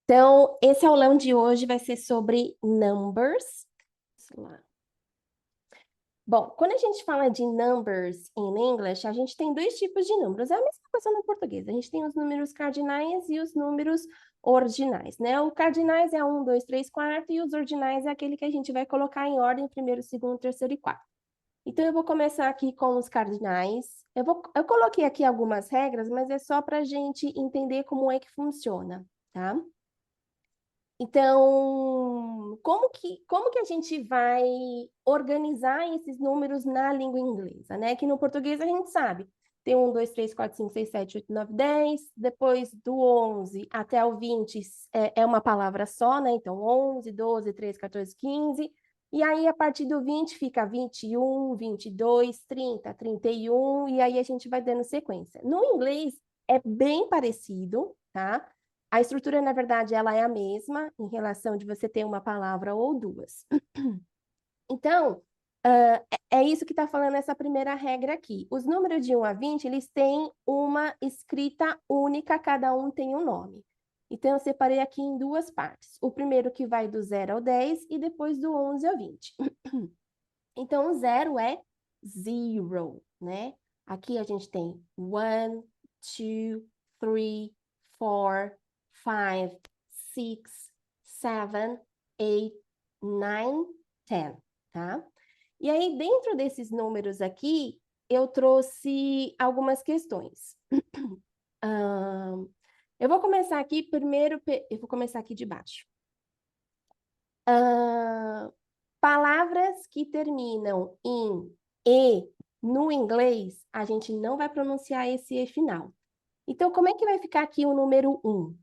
Então, esse aulão de hoje vai ser sobre numbers. Vamos lá. Bom, quando a gente fala de numbers in English, a gente tem dois tipos de números. É a mesma coisa no português. A gente tem os números cardinais e os números ordinais, né? O cardinais é 1, 2, 3, 4 e os ordinais é aquele que a gente vai colocar em ordem primeiro, segundo, terceiro e quarto. Então, eu vou começar aqui com os cardinais. Eu coloquei aqui algumas regras, mas é só para a gente entender como é que funciona, tá? Então, como que a gente vai organizar esses números na língua inglesa, né? Que no português a gente sabe. Tem 1, 2, 3, 4, 5, 6, 7, 8, 9, 10. Depois do 11 até o 20 é uma palavra só, né? Então, 11, 12, 13, 14, 15. E aí, a partir do 20, fica 21, 22, 30, 31. E aí, a gente vai dando sequência. No inglês, é bem parecido, tá? A estrutura, na verdade, ela é a mesma em relação de você ter uma palavra ou duas. Então, é isso que está falando essa primeira regra aqui. Os números de 1 a 20, eles têm uma escrita única, cada um tem um nome. Então, eu separei aqui em duas partes. O primeiro que vai do 0 ao 10 e depois do 11 ao 20. Então, o 0 é zero, né? Aqui a gente tem 1, 2, 3, 4, 5, 6, 7, 8, 9, 10, tá? E aí, dentro desses números aqui, eu trouxe algumas questões. Eu vou começar aqui primeiro, eu vou começar aqui de baixo. Palavras que terminam em E no inglês, a gente não vai pronunciar esse E final. Então, como é que vai ficar aqui o número 1?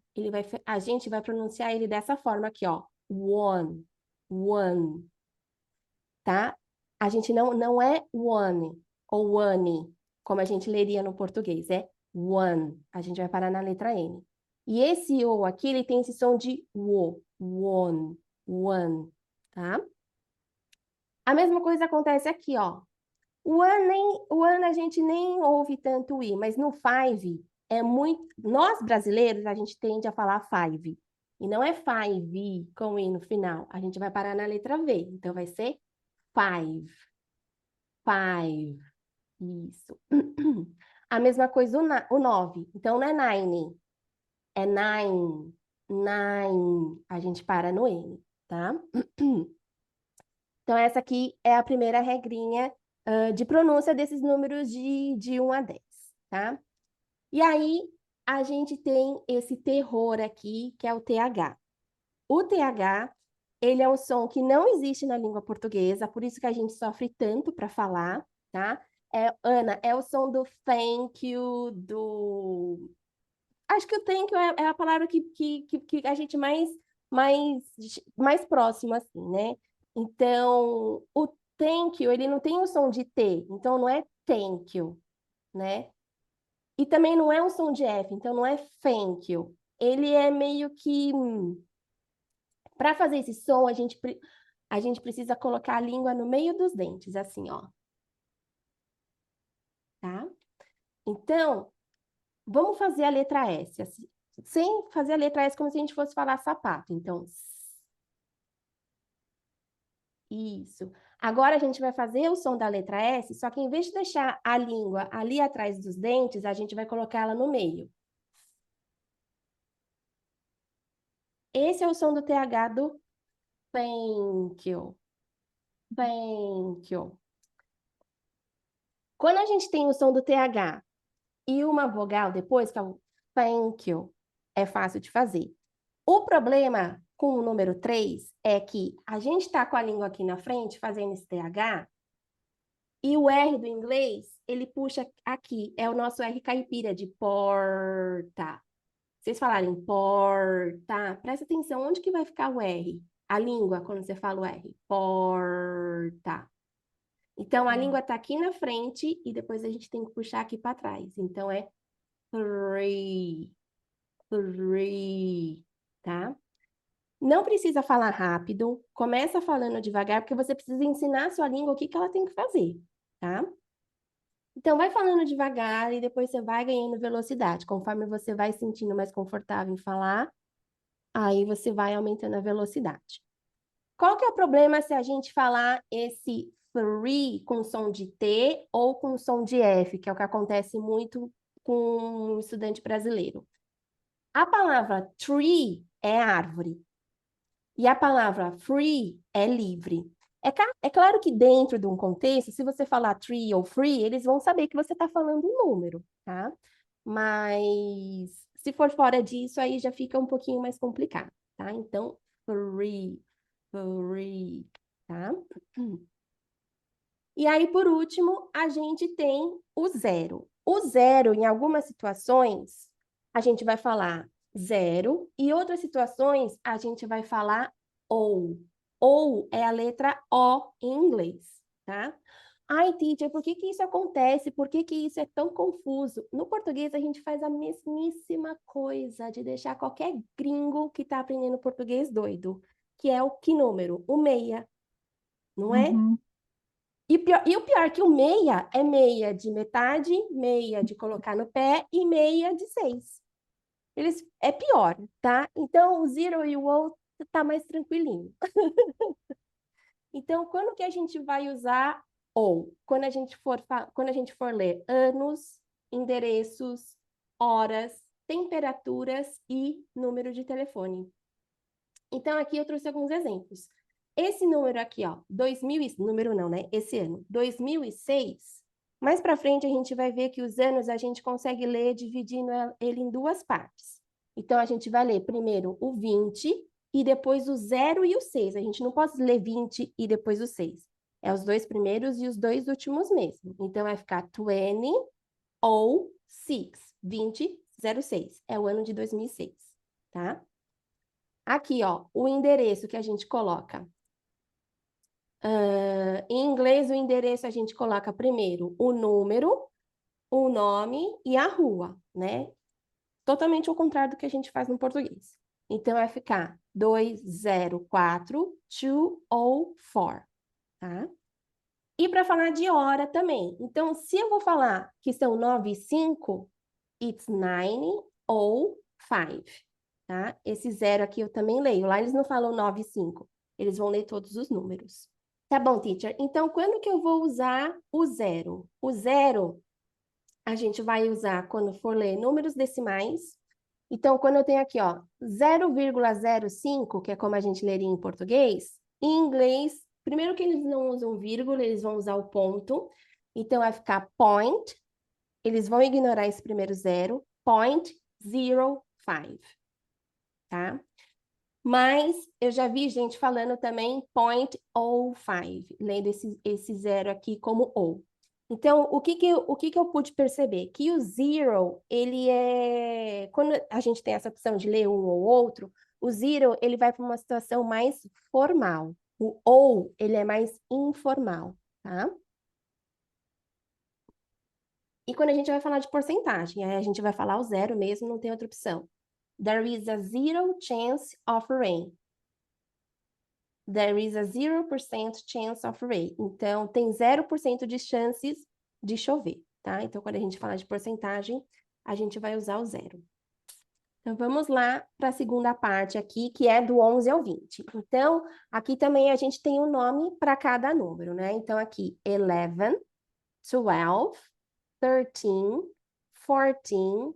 A gente vai pronunciar ele dessa forma aqui, ó. One, one, tá? A gente não é one ou one, como a gente leria no português, é one. A gente vai parar na letra N. E esse O aqui, ele tem esse som de wo, one, one, tá? A mesma coisa acontece aqui, ó. O ano a gente nem ouve tanto o I, mas no five é muito. Nós brasileiros, a gente tende a falar five. E não é five com I no final. A gente vai parar na letra V. Então vai ser five. Five. Isso. A mesma coisa o 9. Então não é nine. É nine. Nine. A gente para no N, tá? Então, essa aqui é a primeira regrinha de pronúncia desses números de 1 a 10, tá? E aí, a gente tem esse terror aqui, que é o TH. O TH, ele é um som que não existe na língua portuguesa, por isso que a gente sofre tanto para falar, tá? Ana, é o som do thank you, do... Acho que o thank you é a palavra que a gente mais próximo, assim, né? Então, o thank you, ele não tem o som de T, então não é thank you, né? E também não é um som de F, então não é thank you. Ele é meio que... Para fazer esse som, a gente precisa colocar a língua no meio dos dentes, assim, ó. Tá? Então, vamos fazer a letra S, assim, sem fazer a letra S como se a gente fosse falar sapato. Então, isso. Agora a gente vai fazer o som da letra S, só que em vez de deixar a língua ali atrás dos dentes, a gente vai colocar ela no meio. Esse é o som do TH do thank you. Thank you. Quando a gente tem o som do TH e uma vogal depois, que é o thank you, é fácil de fazer. O problema com o número 3 é que a gente está com a língua aqui na frente, fazendo esse TH, e o R do inglês, ele puxa aqui, é o nosso R caipira de porta. Vocês falarem porta, presta atenção, onde que vai ficar o R? A língua, quando você fala o R. Porta. Então, a língua está aqui na frente e depois a gente tem que puxar aqui para trás. Então, é three, three, tá? Não precisa falar rápido, começa falando devagar, porque você precisa ensinar a sua língua o que que ela tem que fazer, tá? Então, vai falando devagar e depois você vai ganhando velocidade. Conforme você vai se sentindo mais confortável em falar, Aí você vai aumentando a velocidade. Qual que é o problema se a gente falar esse three com som de T ou com som de F, que é o que acontece muito com o estudante brasileiro? A palavra tree é árvore e a palavra free é livre. É claro que dentro de um contexto, se você falar tree ou free, eles vão saber que você está falando um número, tá? Mas se for fora disso, aí já fica um pouquinho mais complicado, tá? Então, free, free, tá? E aí, por último, a gente tem o zero. O zero, em algumas situações, a gente vai falar zero, e outras situações, a gente vai falar ou. Ou é a letra O em inglês, tá? Ai, teacher, por que que isso acontece? Por que que isso é tão confuso? No português, a gente faz a mesmíssima coisa de deixar qualquer gringo que está aprendendo português doido, que é o que número? O meia, não é? Uhum. E o pior é que o meia é meia de metade, meia de colocar no pé e meia de 6. É pior, tá? Então, o zero e o ou tá mais tranquilinho. Então, quando que a gente vai usar ou? Quando a gente for ler anos, endereços, horas, temperaturas e número de telefone. Então, aqui eu trouxe alguns exemplos. Esse número aqui, ó, número não, né? Esse ano, 2006. Mais para frente a gente vai ver que os anos a gente consegue ler dividindo ele em duas partes. Então, a gente vai ler primeiro o 20 e depois o 0 e o 6. A gente não pode ler 20 e depois o 6. É os dois primeiros e os dois últimos mesmo. Então, vai ficar 20 ou 6. 20, 06. É o ano de 2006, tá? Aqui, ó, o endereço que a gente coloca. Em inglês, o endereço a gente coloca primeiro o número, o nome e a rua, né? Totalmente ao contrário do que a gente faz no português. Então, vai ficar 204 204, tá? E para falar de hora também. Então, se eu vou falar que são 9 e 5, it's 9 ou 5, tá? Esse zero aqui eu também leio. Lá eles não falam 9 e 5. Eles vão ler todos os números. Tá bom, teacher. Então, quando que eu vou usar o zero? O zero, a gente vai usar quando for ler números decimais. Então, quando eu tenho aqui, ó, 0,05, que é como a gente leria em português, em inglês, primeiro que eles não usam vírgula, eles vão usar o ponto. Então, vai ficar point. Eles vão ignorar esse primeiro zero. 0.05, tá? Mas eu já vi gente falando também 0.05, lendo esse zero aqui como ou. Então, o que que eu pude perceber? Que o zero, ele é... Quando a gente tem essa opção de ler um ou outro, o zero, ele vai para uma situação mais formal. O ou, ele é mais informal, tá? E quando a gente vai falar de porcentagem, aí a gente vai falar o zero mesmo, não tem outra opção. There is a zero chance of rain. There is a 0% chance of rain. Então, tem 0% de chances de chover, tá? Então, quando a gente fala de porcentagem, a gente vai usar o zero. Então, vamos lá para a segunda parte aqui, que é do 11 ao 20. Então, aqui também a gente tem um nome para cada número, né? Então, aqui, 11, 12, 13, 14,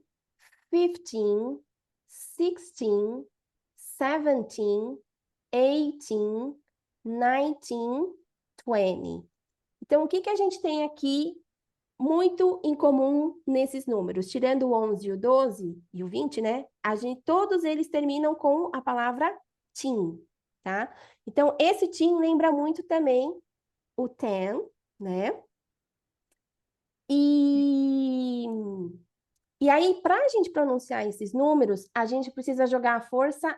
15, 16, 17, 18, 19, 20. Então, o que que a gente tem aqui muito em comum nesses números? Tirando o 11, o 12 e o 20, né? Todos eles terminam com a palavra teen, tá? Então, esse teen lembra muito também o 10, né? E E aí, para a gente pronunciar esses números, a gente precisa jogar a força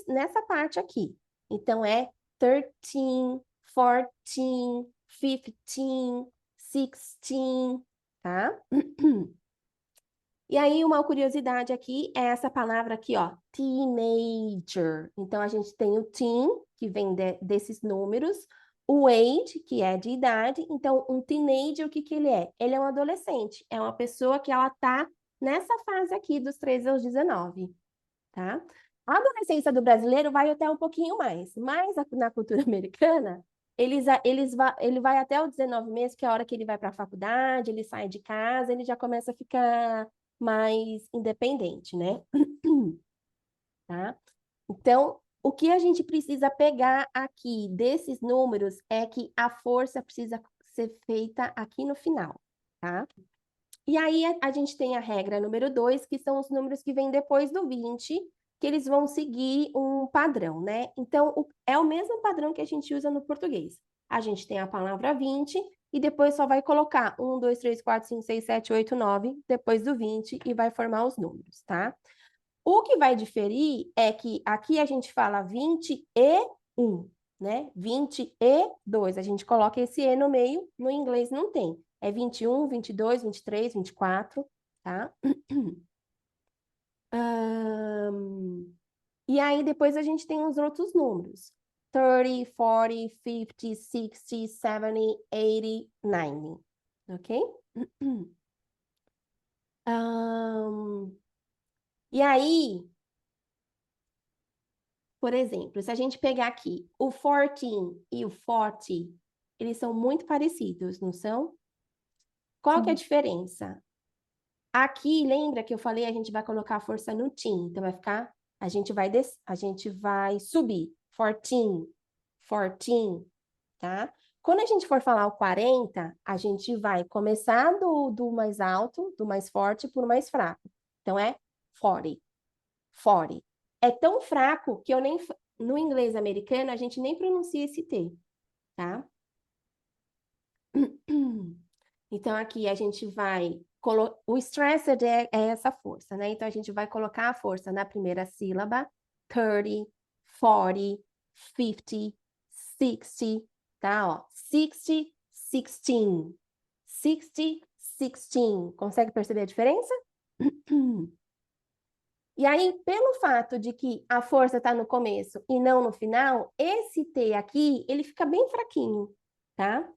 nessa parte aqui. Então, é 13, 14, 15, 16, tá? E aí, uma curiosidade aqui é essa palavra aqui, ó, teenager. Então, a gente tem o teen, que vem desses números, o age, que é de idade. Então, um teenager, o que que ele é? Ele é um adolescente, é uma pessoa que ela tá nessa fase aqui dos 13 aos 19, tá? A adolescência do brasileiro vai até um pouquinho mais, mas na cultura americana, ele vai até os 19 meses, que é a hora que ele vai para a faculdade, ele sai de casa, ele já começa a ficar mais independente, né? Tá? Então, o que a gente precisa pegar aqui desses números é que a força precisa ser feita aqui no final, tá? E aí a gente tem a regra número 2, que são os números que vêm depois do 20, que eles vão seguir um padrão, né? Então, é o mesmo padrão que a gente usa no português. A gente tem a palavra 20 e depois só vai colocar 1, 2, 3, 4, 5, 6, 7, 8, 9 depois do 20 e vai formar os números, tá? O que vai diferir é que aqui a gente fala 21, né? 22. A gente coloca esse E no meio, no inglês não tem. É 21, 22, 23, 24, tá? E aí depois a gente tem os outros números. 30, 40, 50, 60, 70, 80, 90. Ok? E aí, por exemplo, se a gente pegar aqui o 14 e o 40, eles são muito parecidos, não são? Qual que é a diferença? Aqui, lembra que eu falei, a gente vai colocar a força no tim, então vai ficar, a gente vai subir, 14, 14, tá? Quando a gente for falar o 40, a gente vai começar do mais alto, do mais forte, por mais fraco. Então, é 40, 40. É tão fraco que no inglês americano, a gente nem pronuncia esse T, tá? Então, aqui a gente vai... O stressed é essa força, né? Então, a gente vai colocar a força na primeira sílaba, 30, 40, 50, 60, tá? Ó, 60, 16. 60, 16. Consegue perceber a diferença? E aí, pelo fato de que a força está no começo e não no final, esse T aqui, ele fica bem fraquinho, tá?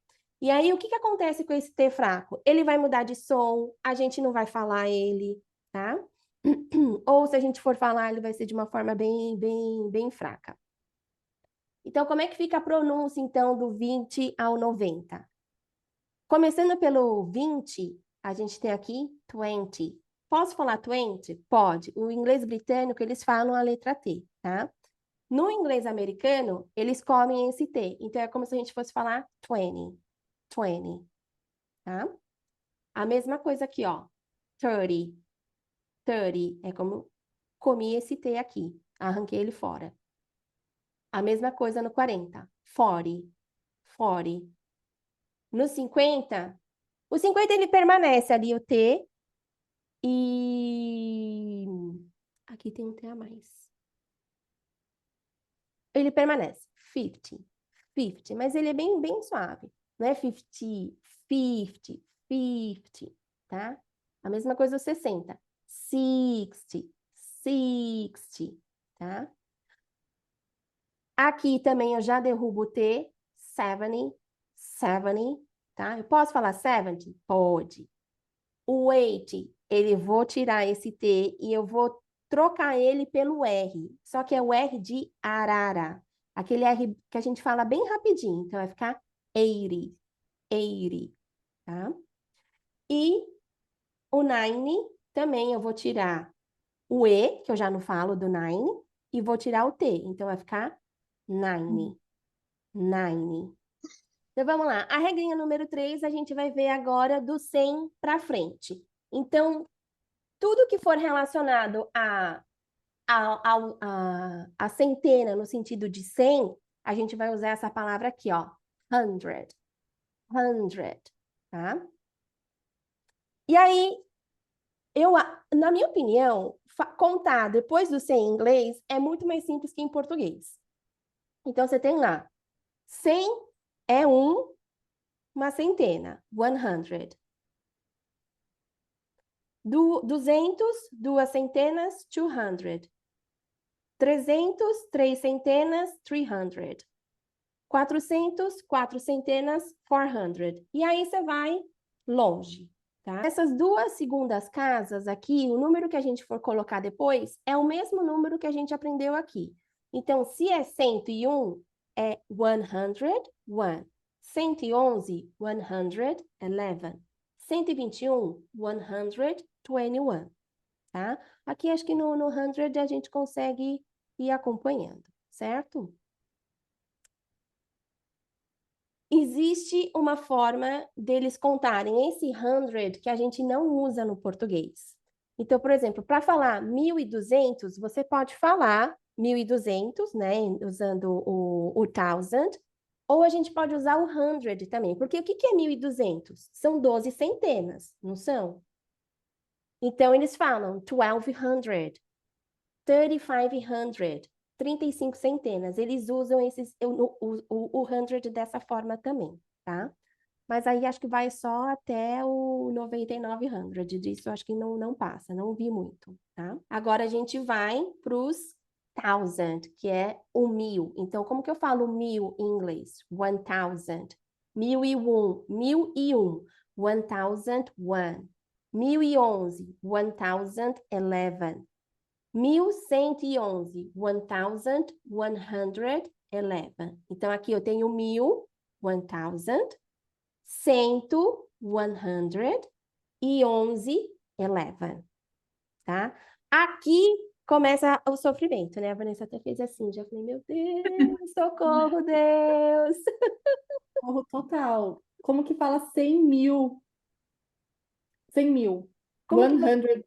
E aí, o que que acontece com esse T fraco? Ele vai mudar de som, a gente não vai falar ele, tá? Ou se a gente for falar, ele vai ser de uma forma bem fraca. Então, como é que fica a pronúncia, então, do 20 ao 90? Começando pelo 20, a gente tem aqui 20. Posso falar 20? Pode. O inglês britânico, eles falam a letra T, tá? No inglês americano, eles comem esse T. Então, é como se a gente fosse falar 20. 20, tá? A mesma coisa aqui, ó. 30. 30. É como comi esse T aqui. Arranquei ele fora. A mesma coisa no 40. 40. 40. No 50, o 50 ele permanece ali o T e aqui tem um T a mais. Ele permanece 50, 50, mas ele é bem suave. Não é 50, 50, 50, tá? A mesma coisa o 60. 60, 60, tá? Aqui também eu já derrubo o T, 70, 70, tá? Eu posso falar 70? Pode. O 80, ele vou tirar esse T e eu vou trocar ele pelo R. Só que é o R de arara. Aquele R que a gente fala bem rapidinho. Então, vai ficar 80, 80, tá? E o 90, também eu vou tirar o E, que eu já não falo do 9, e vou tirar o T. Então, vai ficar 90, 90. Então, vamos lá. A regrinha número 3, a gente vai ver agora do 100 para frente. Então, tudo que for relacionado a centena, no sentido de 100, a gente vai usar essa palavra aqui, ó. 100. 100, tá? E aí, na minha opinião, contar depois do 100 em inglês é muito mais simples que em português. Então, você tem lá, 100 é uma centena, 100. 200, duas centenas, 200. 300, três centenas, 300. 400, quatro centenas, 400. E aí você vai longe, tá? Essas duas segundas casas aqui, o número que a gente for colocar depois é o mesmo número que a gente aprendeu aqui. Então, se é 101, é 101. 111, 111. 121, 121, tá? Aqui acho que no 100 a gente consegue ir acompanhando, certo? Existe uma forma deles contarem esse 100 que a gente não usa no português. Então, por exemplo, para falar 1.200, você pode falar 1.200, né, usando o thousand, ou a gente pode usar o 100 também, porque o que é 1.200? São 12 centenas, não são? Então, eles falam 1.200, 3.500, 35 centenas. Eles usam o 100 dessa forma também, tá? Mas aí acho que vai só até o 9900. Disso acho que não passa, não vi muito, tá? Agora a gente vai para os thousand, que é o 1.000. Então, como que eu falo 1.000 em inglês? 1000. 1.001, 1.001. 1001. 1.011, 1011. 1111, 1111. Então, aqui eu tenho 1.000, 1000, 100, 100, e 11, 11, tá? Aqui começa o sofrimento, né? A Vanessa até fez assim, já falei, meu Deus, socorro, Deus. Morro total. Como que fala 100 mil? 100 mil. Como que você...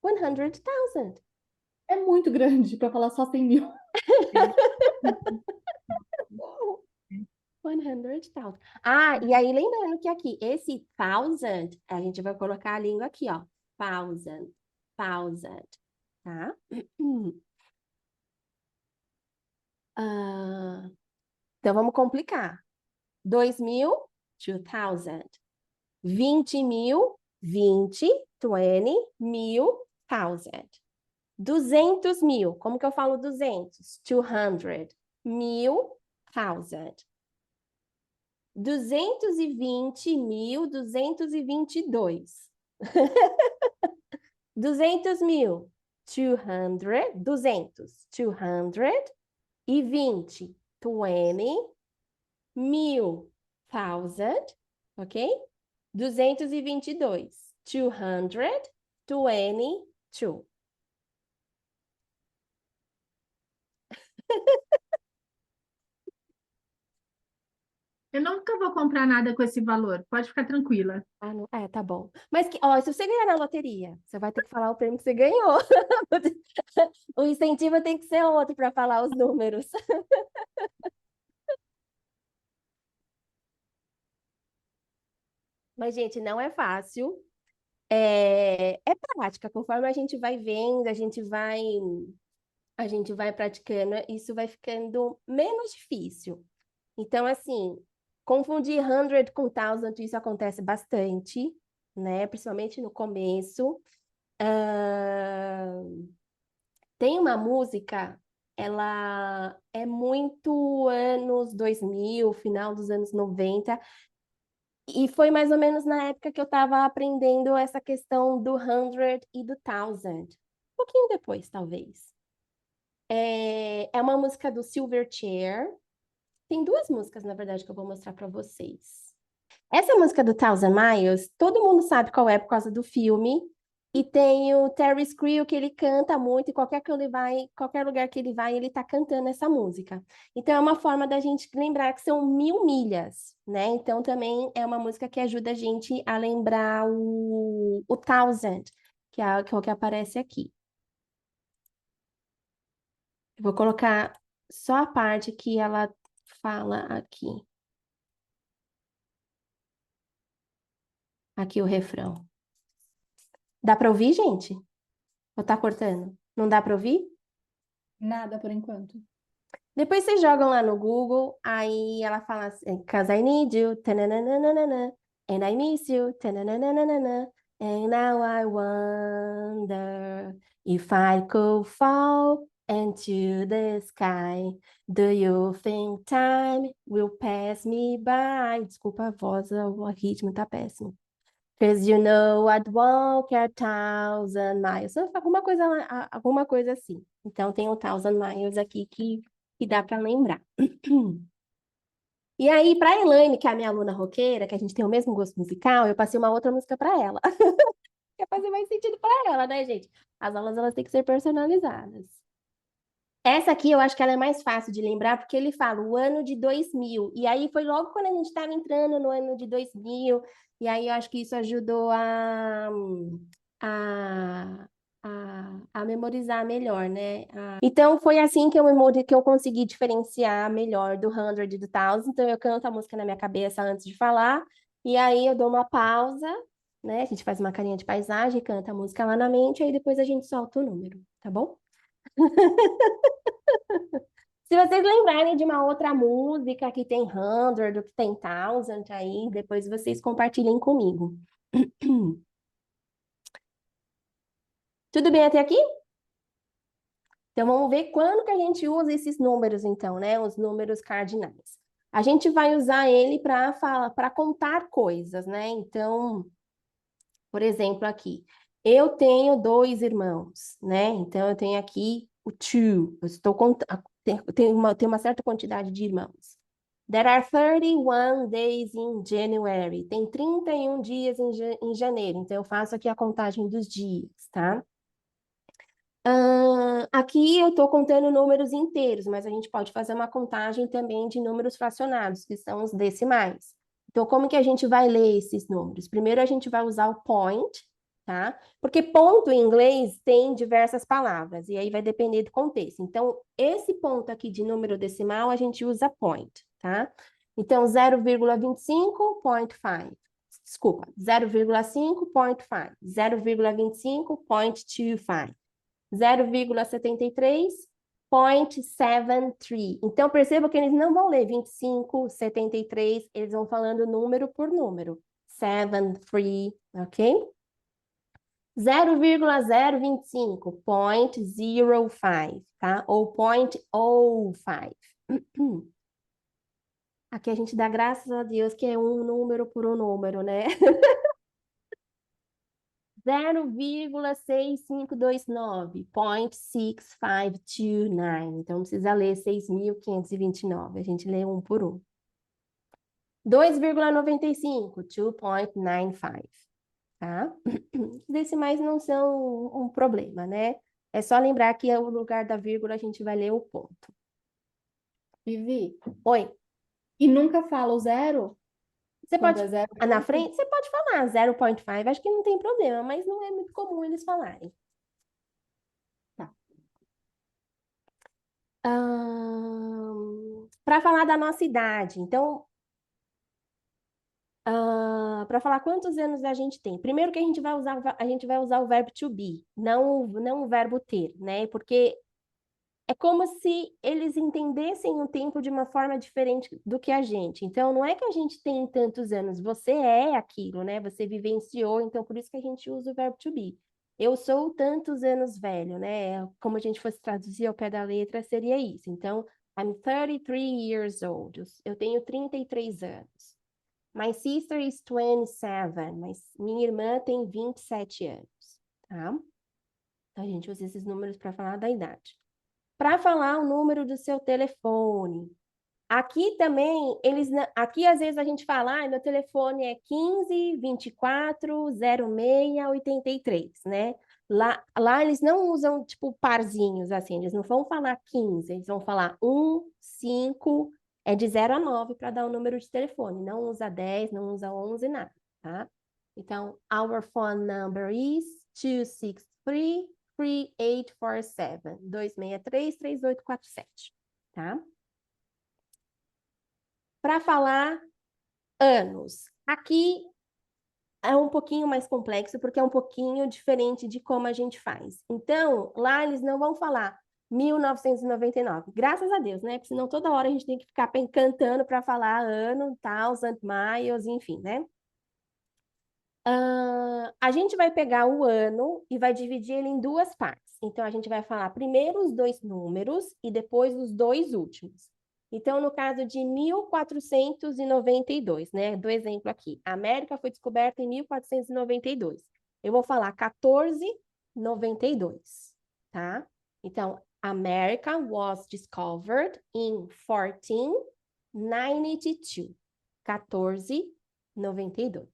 100,000? 100,000. É muito grande para falar só 100 mil. 100,000. Ah, e aí lembrando que aqui, esse thousand, a gente vai colocar a língua aqui, ó. Thousand, thousand, tá? Ah, então vamos complicar. 2.000, 2,000. 20.000, 20, 20, 1.000. 200.000, como que eu falo 200? 200. 1.000. 220.000, 222. 200.000, 200, 200, 200. E 20, 20, 1.000, ok? 222, 222. Eu nunca vou comprar nada com esse valor, pode ficar tranquila. Ah, não, é, tá bom. Mas que, ó, se você ganhar na loteria, você vai ter que falar o prêmio que você ganhou. O incentivo tem que ser outro para falar os números. Mas, gente, não é fácil. É prática. Conforme a gente vai vendo, a gente vai praticando, isso vai ficando menos difícil. Então, assim, confundir 100 com 1000, isso acontece bastante, né? Principalmente no começo. Ah, tem uma música, ela é muito anos 2000, final dos anos 90, e foi mais ou menos na época que eu estava aprendendo essa questão do 100 e do 1000. Um pouquinho depois, talvez. É uma música do Silverchair. Tem duas músicas, na verdade, que eu vou mostrar para vocês. Essa música do Thousand Miles, todo mundo sabe qual é por causa do filme. E tem o Terry Crew, que ele canta muito, e qualquer lugar que ele vai, ele tá cantando essa música. Então é uma forma da gente lembrar que são 1.000 milhas, né? Então também é uma música que ajuda a gente a lembrar o thousand, que é o que aparece aqui. Eu vou colocar só a parte que ela fala aqui. Aqui o refrão. Dá para ouvir, gente? Ou tá cortando? Não dá para ouvir? Nada por enquanto. Depois vocês jogam lá no Google, aí ela fala assim, Cause I need you, tananana, and I miss you, tananana, and now I wonder if I could fall into the sky. Do you think time will pass me by? Desculpa a voz, o ritmo tá péssimo. Because you know I'd walk 1,000 miles. Alguma coisa assim. Então, tem 1,000 miles aqui que dá para lembrar. E aí, para a Elaine, que é a minha aluna roqueira, que a gente tem o mesmo gosto musical, eu passei uma outra música para ela. Quer fazer mais sentido para ela, né, gente? As aulas, elas têm que ser personalizadas. Essa aqui, eu acho que ela é mais fácil de lembrar, porque ele fala o ano de 2000. E aí, foi logo quando a gente estava entrando no ano de 2000. E aí, eu acho que isso ajudou a, a memorizar melhor, né? Então, foi assim que eu consegui diferenciar melhor do 100 e do 1000. Então, eu canto a música na minha cabeça antes de falar. E aí, eu dou uma pausa, né? A gente faz uma carinha de paisagem, canta a música lá na mente, aí depois a gente solta o número, tá bom? Se vocês lembrarem de uma outra música que tem 100, ou que tem 1000 aí, depois vocês compartilhem comigo. Tudo bem até aqui? Então vamos ver quando que a gente usa esses números, então, né? Os números cardinais. A gente vai usar ele para contar coisas, né? Então, por exemplo, aqui, eu tenho 2 irmãos, né? Então eu tenho aqui o two. Eu estou contando, tenho uma certa quantidade de irmãos. There are 31 days in January. Tem 31 dias em janeiro. Então, eu faço aqui a contagem dos dias, tá? Aqui eu estou contando números inteiros, mas a gente pode fazer uma contagem também de números fracionados, que são os decimais. Então, como que a gente vai ler esses números? Primeiro, a gente vai usar o point, tá? Porque ponto em inglês tem diversas palavras, e aí vai depender do contexto. Então, esse ponto aqui de número decimal, a gente usa point, tá? Então, 0,25, point 5. Desculpa, 0,5, point 5. 0,25, point 25. 0,73.73. Então, perceba que eles não vão ler 25, 73, eles vão falando número por número. 73, ok? 0,025, 0.05, tá? Ou 0.05. Aqui a gente dá graças a Deus que é um número por um número, né? 0,6529, 0.6529. Então, precisa ler 6.529. A gente lê um por um. 2,95, 2.95. Tá? Decimais não são um problema, né? É só lembrar que no lugar da vírgula a gente vai ler o ponto. Vivi, Oi, e nunca fala o zero? você Quando pode... é zero? Na frente, você pode falar 0,5, acho que não tem problema, mas não é muito comum eles falarem. Tá. Para falar da nossa idade, então, para falar quantos anos a gente tem. Primeiro que a gente vai usar o verbo to be, não o verbo ter, né? Porque é como se eles entendessem o tempo de uma forma diferente do que a gente. Então, não é que a gente tem tantos anos, você é aquilo, né? Você vivenciou, então por isso que a gente usa o verbo to be. Eu sou tantos anos velho, né? Como a gente fosse traduzir ao pé da letra, seria isso. Então, I'm 33 years old. Eu tenho 33 anos. My sister is 27, mas minha irmã tem 27 anos, tá? Então, a gente usa esses números para falar da idade. Para falar o número do seu telefone. Aqui também, aqui às vezes a gente fala, meu telefone é 15 24 06 83, né? Lá eles não usam, tipo, parzinhos, assim, eles não vão falar 15, eles vão falar 1, 5, é de 0 a 9 para dar o número de telefone, não usa 10, não usa 11, nada, tá? Então, our phone number is 263-3847, 263-3847, tá? Para falar anos. Aqui é um pouquinho mais complexo, porque é um pouquinho diferente de como a gente faz. Então, lá eles não vão falar 1999. Graças a Deus, né? Porque senão toda hora a gente tem que ficar cantando para falar ano, 1000 miles, enfim, né? A gente vai pegar o ano e vai dividir ele em duas partes. Então, a gente vai falar primeiro os dois números e depois os dois últimos. Então, no caso de 1492, né? Do exemplo aqui. A América foi descoberta em 1492. Eu vou falar 1492, tá? Então, America was discovered in 1492. 1492.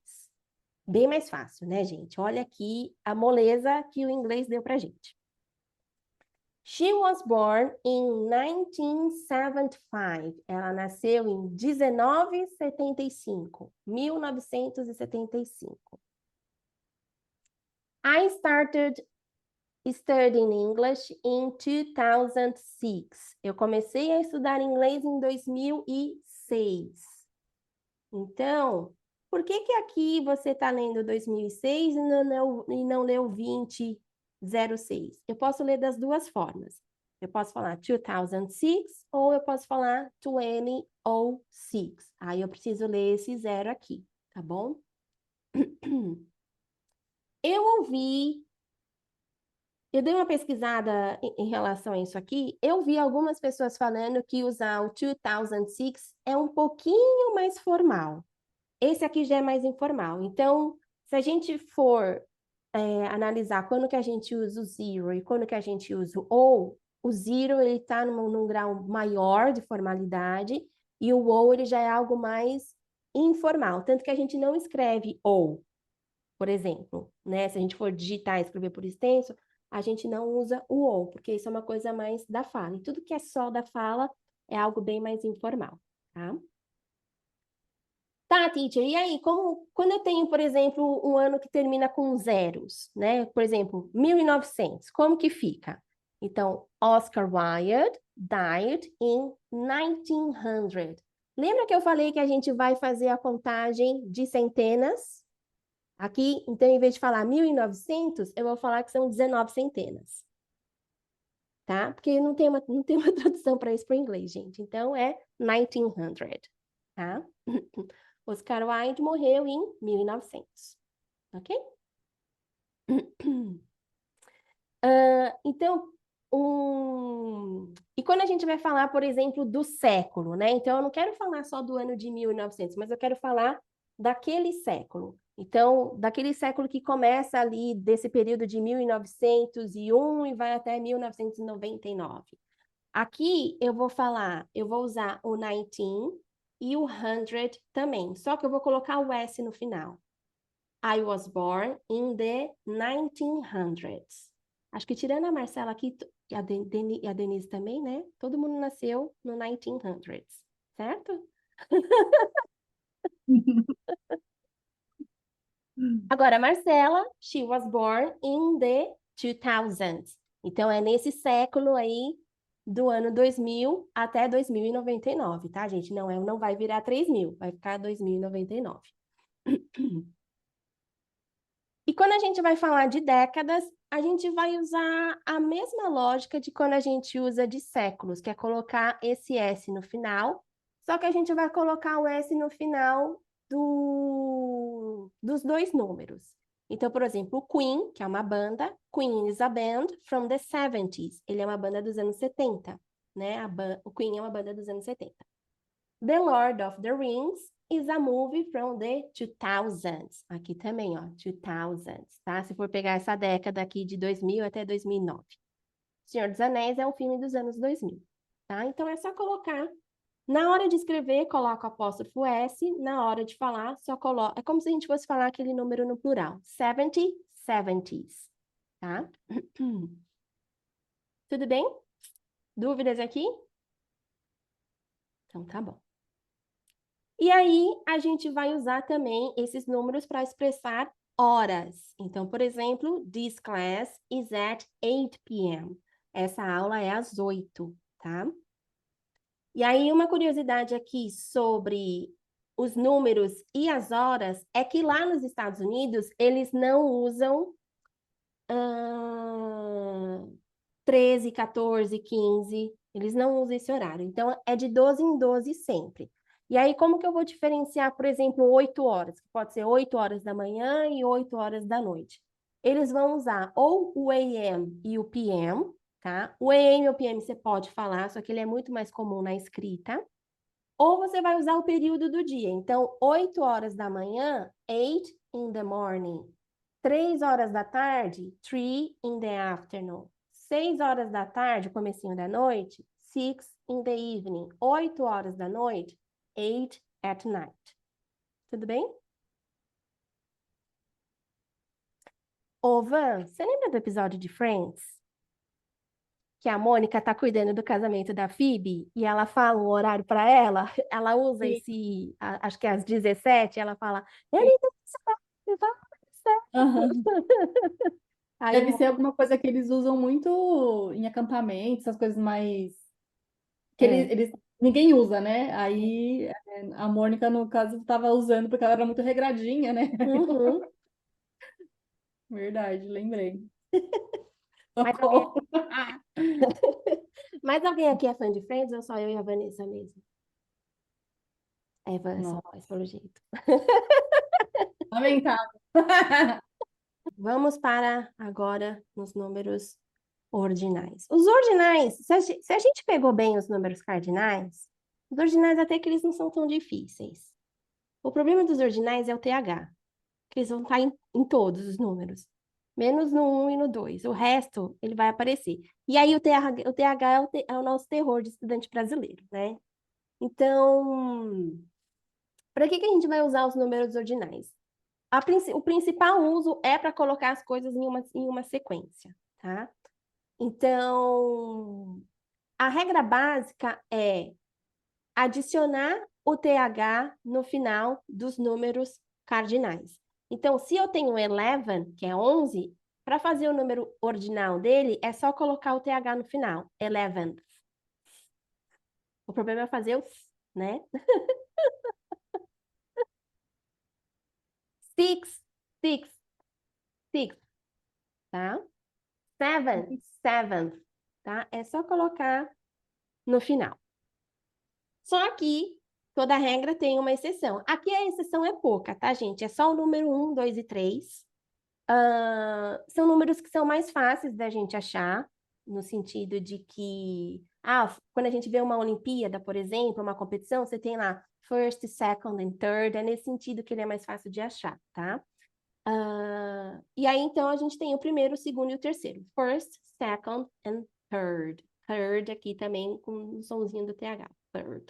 Bem mais fácil, né, gente? Olha aqui a moleza que o inglês deu pra gente. She was born in 1975. Ela nasceu em 1975. 1975. I started studying English in 2006. Eu comecei a estudar inglês em 2006. Então, por que que aqui você está lendo 2006 e não leu 2006? Eu posso ler das duas formas. Eu posso falar 2006 ou eu posso falar 2006. Aí eu preciso ler esse zero aqui, tá bom? Eu dei uma pesquisada em relação a isso aqui, eu vi algumas pessoas falando que usar o 2006 é um pouquinho mais formal. Esse aqui já é mais informal. Então, se a gente for analisar quando que a gente usa o zero e quando que a gente usa o zero ele está num grau maior de formalidade e o ou ele já é algo mais informal. Tanto que a gente não escreve ou, por exemplo, né? Se a gente for digitar e escrever por extenso, a gente não usa o ou, porque isso é uma coisa mais da fala. E tudo que é só da fala é algo bem mais informal, tá? Tá, teacher, e aí, quando eu tenho, por exemplo, um ano que termina com zeros, né? Por exemplo, 1900, como que fica? Então, Oscar Wilde died in 1900. Lembra que eu falei que a gente vai fazer a contagem de centenas? Aqui, então, em vez de falar 1900, eu vou falar que são 19 centenas. Tá? Porque não tem uma tradução para isso para o inglês, gente. Então, é 1900, tá? Oscar Wilde morreu em 1900, ok? Então, e quando a gente vai falar, por exemplo, do século, né? Então, eu não quero falar só do ano de 1900, mas eu quero falar daquele século. Então, daquele século que começa ali, desse período de 1901 e vai até 1999. Aqui eu vou usar o 19 e o 100 também, só que eu vou colocar o S no final. I was born in the 1900s. Acho que tirando a Marcela aqui, e a Denise também, né? Todo mundo nasceu no 1900s, certo? Agora, a Marcela, she was born in the 2000s. Então, é nesse século aí, do ano 2000 até 2099, tá, gente? Não vai virar 3000, vai ficar 2099. E quando a gente vai falar de décadas, a gente vai usar a mesma lógica de quando a gente usa de séculos, que é colocar esse S no final, só que a gente vai colocar o S no final dos dois números. Então, por exemplo, o Queen, que é uma banda, Queen is a band from the 70s. Ele é uma banda dos anos 70, né? O Queen é uma banda dos anos 70. The Lord of the Rings is a movie from the 2000s. Aqui também, ó, 2000s, tá? Se for pegar essa década aqui de 2000 até 2009. Senhor dos Anéis é um filme dos anos 2000, tá? Então é só colocar. Na hora de escrever, coloca o apóstrofo S. Na hora de falar, só coloca. É como se a gente fosse falar aquele número no plural. 70s, tá? Tudo bem? Dúvidas aqui? Então tá bom. E aí, a gente vai usar também esses números para expressar horas. Então, por exemplo, this class is at 8 p.m. Essa aula é às 8, tá? E aí, uma curiosidade aqui sobre os números e as horas é que lá nos Estados Unidos, eles não usam 13, 14, 15, eles não usam esse horário. Então, é de 12 em 12 sempre. E aí, como que eu vou diferenciar, por exemplo, 8 horas? Que pode ser 8 horas da manhã e 8 horas da noite. Eles vão usar ou o AM e o PM, tá? O AM ou PM você pode falar, só que ele é muito mais comum na escrita. Ou você vai usar o período do dia. Então, 8 horas da manhã, 8 in the morning. 3 horas da tarde, 3 in the afternoon. 6 horas da tarde, comecinho da noite, 6 in the evening. 8 horas da noite, 8 at night. Tudo bem? Ô, Van, você lembra do episódio de Friends? Que a Mônica tá cuidando do casamento da Phoebe e ela fala um horário para ela, ela usa Sim, acho que é às 17, ela fala, sim. ele vai ser. Aham. Aí, Deve ser alguma coisa que eles usam muito em acampamentos, essas coisas mais que é, ninguém usa, né? Aí a Mônica, no caso, estava usando porque ela era muito regradinha, né? uhum. Verdade, lembrei. Mais alguém, Socorro. mais alguém aqui é fã de Friends ou só eu e a Vanessa mesmo? É, Van, é só Nossa, nós, pelo jeito. lamentável. Vamos para agora nos números ordinais. Os ordinais, se a gente pegou bem os números cardinais, os ordinais até que eles não são tão difíceis. O problema dos ordinais é o TH, que eles vão estar em todos os números, menos no 1 e no 2. O resto, ele vai aparecer. E aí o TH é o nosso terror de estudante brasileiro, né? Então, para que a gente vai usar os números ordinais? O principal uso é para colocar as coisas em uma sequência, tá? Então, a regra básica é adicionar o TH no final dos números cardinais. Então, se eu tenho 11, que é 11, para fazer o número ordinal dele, é só colocar o TH no final, 11. O problema é fazer o né? 6, 6, 6, tá? 7, 7, tá? É só colocar no final. Só que toda regra tem uma exceção. Aqui a exceção é pouca, tá, gente? É só o número 1, 2 e 3. São números que são mais fáceis da gente achar, no sentido de que, quando a gente vê uma Olimpíada, por exemplo, uma competição, você tem lá first, second and third, é nesse sentido que ele é mais fácil de achar, tá? E aí, então, a gente tem o primeiro, o segundo e o terceiro. First, second and third. Third aqui também com o somzinho do TH. Third.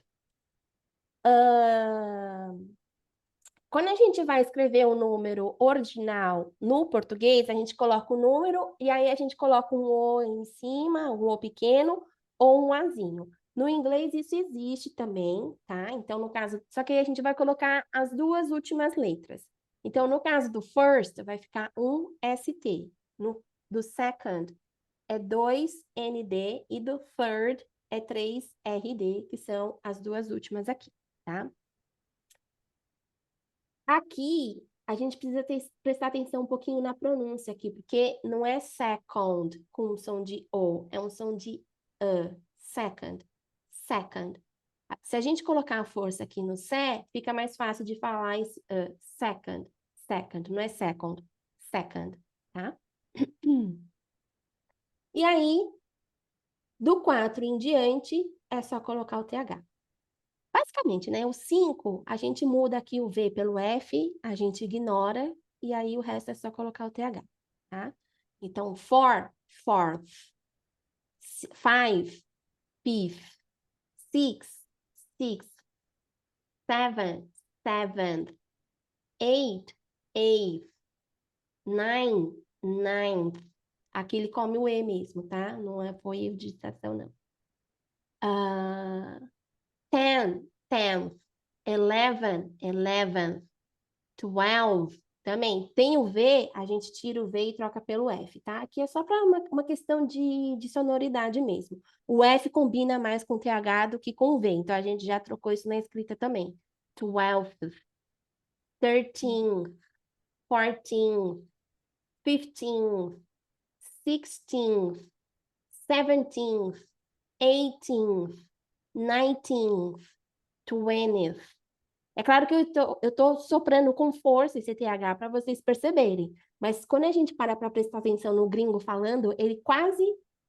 Quando a gente vai escrever um número ordinal no português, a gente coloca o número e aí a gente coloca um O em cima, um O pequeno ou um Azinho. No inglês isso existe também, tá? Então, no caso, só que aí a gente vai colocar as duas últimas letras. Então, no caso do first, vai ficar um ST. Do second, é 2 ND. E do third, é 3 RD, que são as duas últimas aqui, tá? Aqui, a gente precisa prestar atenção um pouquinho na pronúncia aqui, porque não é second com um som de O, é um som de second, second. Se a gente colocar a força aqui no sé, fica mais fácil de falar esse second, second, não é second, second, tá? E aí, do 4 em diante, é só colocar o TH. Basicamente, né? O 5, a gente muda aqui o V pelo F, a gente ignora, e aí o resto é só colocar o TH, tá? Então, four, fourth. 5, fifth. 6, sixth. 7, seventh. 8, eighth. 9, ninth. Aqui ele come o E mesmo, tá? Não foi erro de digitação, não. 10, tenth. 11, 11th. 12, também. Tem o V, a gente tira o V e troca pelo F, tá? Aqui é só para uma questão de sonoridade mesmo. O F combina mais com o TH do que com o V, então a gente já trocou isso na escrita também. 12th, 13th, 14th, 15th, 16th, 17th, 18th, 19th, 20th. É claro que eu tô soprando com força esse TH para vocês perceberem, mas quando a gente para prestar atenção no gringo falando, ele quase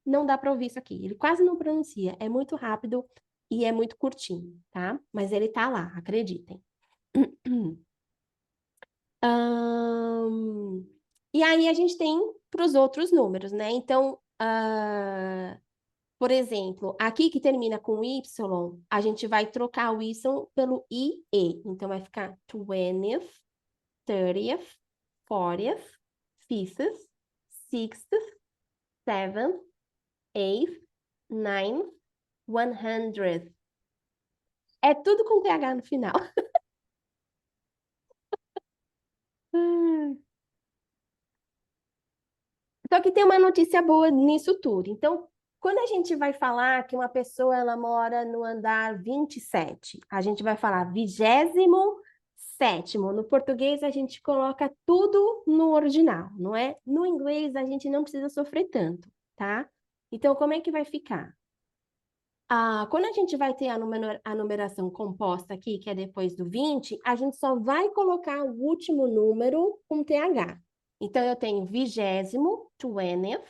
não dá para ouvir isso aqui. Ele quase não pronuncia, é muito rápido e é muito curtinho, tá? Mas ele tá lá, acreditem. E aí a gente tem para os outros números, né? Então, por exemplo, aqui que termina com Y, a gente vai trocar o Y pelo IE. Então, vai ficar 20th, 30th, 40th, 50th, 60th, 7th, 8th, 9th, 100th. É tudo com TH no final. Só que tem uma notícia boa nisso tudo. Então, quando a gente vai falar que uma pessoa ela mora no andar 27, a gente vai falar 27º. No português, a gente coloca tudo no original, não é? No inglês, a gente não precisa sofrer tanto, tá? Então, como é que vai ficar? Quando a gente vai ter a numeração composta aqui, que é depois do 20, a gente só vai colocar o último número com TH. Então, eu tenho 20º, 20th.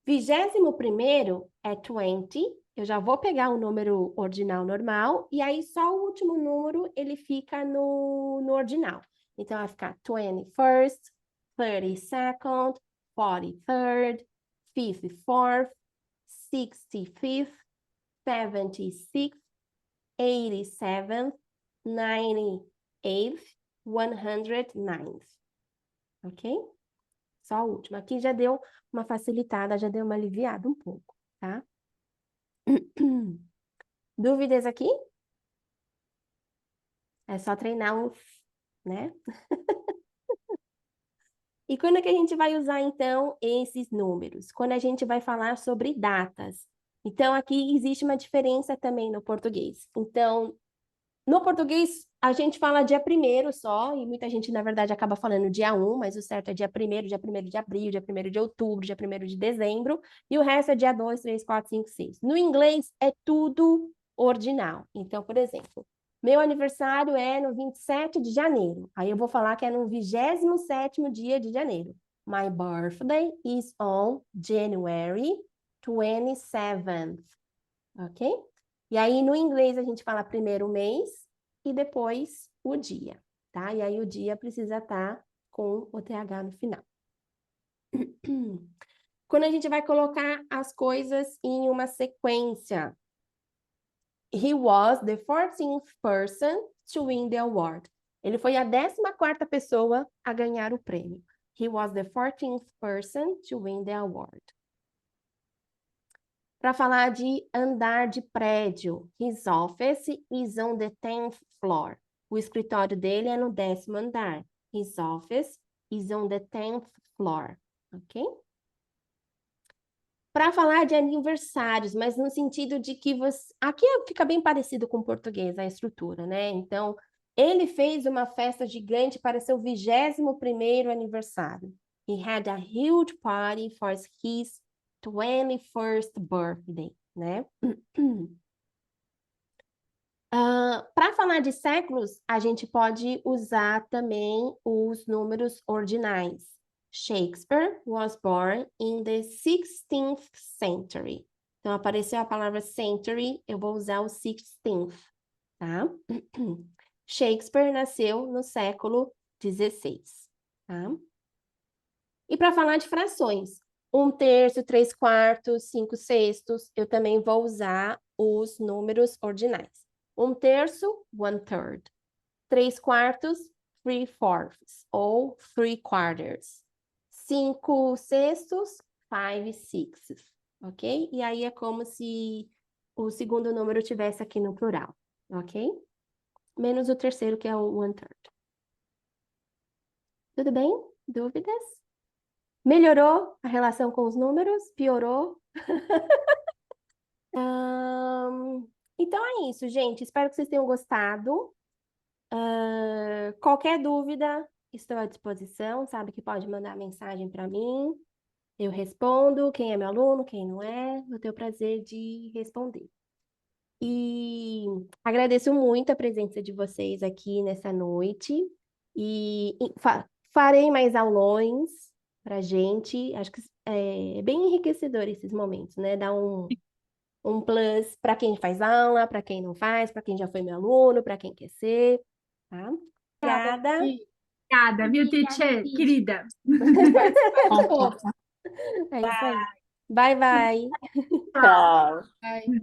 21º é 20. Eu já vou pegar o número ordinal normal, e aí só o último número ele fica no ordinal. Então, vai ficar 21st, 32nd, 43rd, 54th, 65th, 76th, 87th, 98th, 109th. Ok? Só o último. Aqui já deu uma facilitada, já deu uma aliviada um pouco, tá? Dúvidas aqui? É só treinar um, né? E quando é que a gente vai usar, então, esses números? Quando a gente vai falar sobre datas. Então, aqui existe uma diferença também no português. Então, no português, a gente fala dia 1º só, e muita gente, na verdade, acaba falando dia 1, mas o certo é dia 1º, dia 1º de abril, dia 1º de outubro, dia 1º de dezembro, e o resto é dia 2, 3, 4, 5, 6. No inglês, é tudo ordinal. Então, por exemplo, meu aniversário é no 27 de janeiro. Aí eu vou falar que é no 27º dia de janeiro. My birthday is on January 27th. Ok? E aí, no inglês, a gente fala primeiro o mês e depois o dia, tá? E aí, o dia precisa estar com o TH no final. Quando a gente vai colocar as coisas em uma sequência. He was the 14th person to win the award. Ele foi a 14ª pessoa a ganhar o prêmio. He was the 14th person to win the award. Para falar de andar de prédio, his office is on the 10th floor. O escritório dele é no 10º andar. His office is on the 10th floor, ok? Para falar de aniversários, mas no sentido de que você... Aqui fica bem parecido com o português, a estrutura, né? Então, ele fez uma festa gigante para seu 21º aniversário. He had a huge party for his 21st birthday, né? Para falar de séculos, a gente pode usar também os números ordinais. Shakespeare was born in the 16th century. Então, apareceu a palavra century, eu vou usar o 16th, tá? Shakespeare nasceu no século 16, tá? E para falar de frações, 1/3, 3/4, 5/6, eu também vou usar os números ordinais. 1/3, 1/3. 3/4, 3/4, ou 3/4. 5/6, 5/6, ok? E aí é como se o segundo número tivesse aqui no plural, ok? Menos o terceiro, que é o 1/3. Tudo bem? Dúvidas? Melhorou a relação com os números? Piorou? Então é isso, gente. Espero que vocês tenham gostado. Qualquer dúvida, estou à disposição. Sabe que pode mandar mensagem para mim. Eu respondo. Quem é meu aluno, quem não é, eu tenho o prazer de responder. E agradeço muito a presença de vocês aqui nessa noite. E farei mais aulões para gente. Acho que bem enriquecedor esses momentos, né? Dá um plus para quem faz aula, para quem não faz, para quem já foi meu aluno, para quem quer ser, tá? Obrigada, Obrigada. Gabi. Obrigada, viu, teacher? Querida. Participação toda. É isso aí. Bye, bye. Tchau. Bye.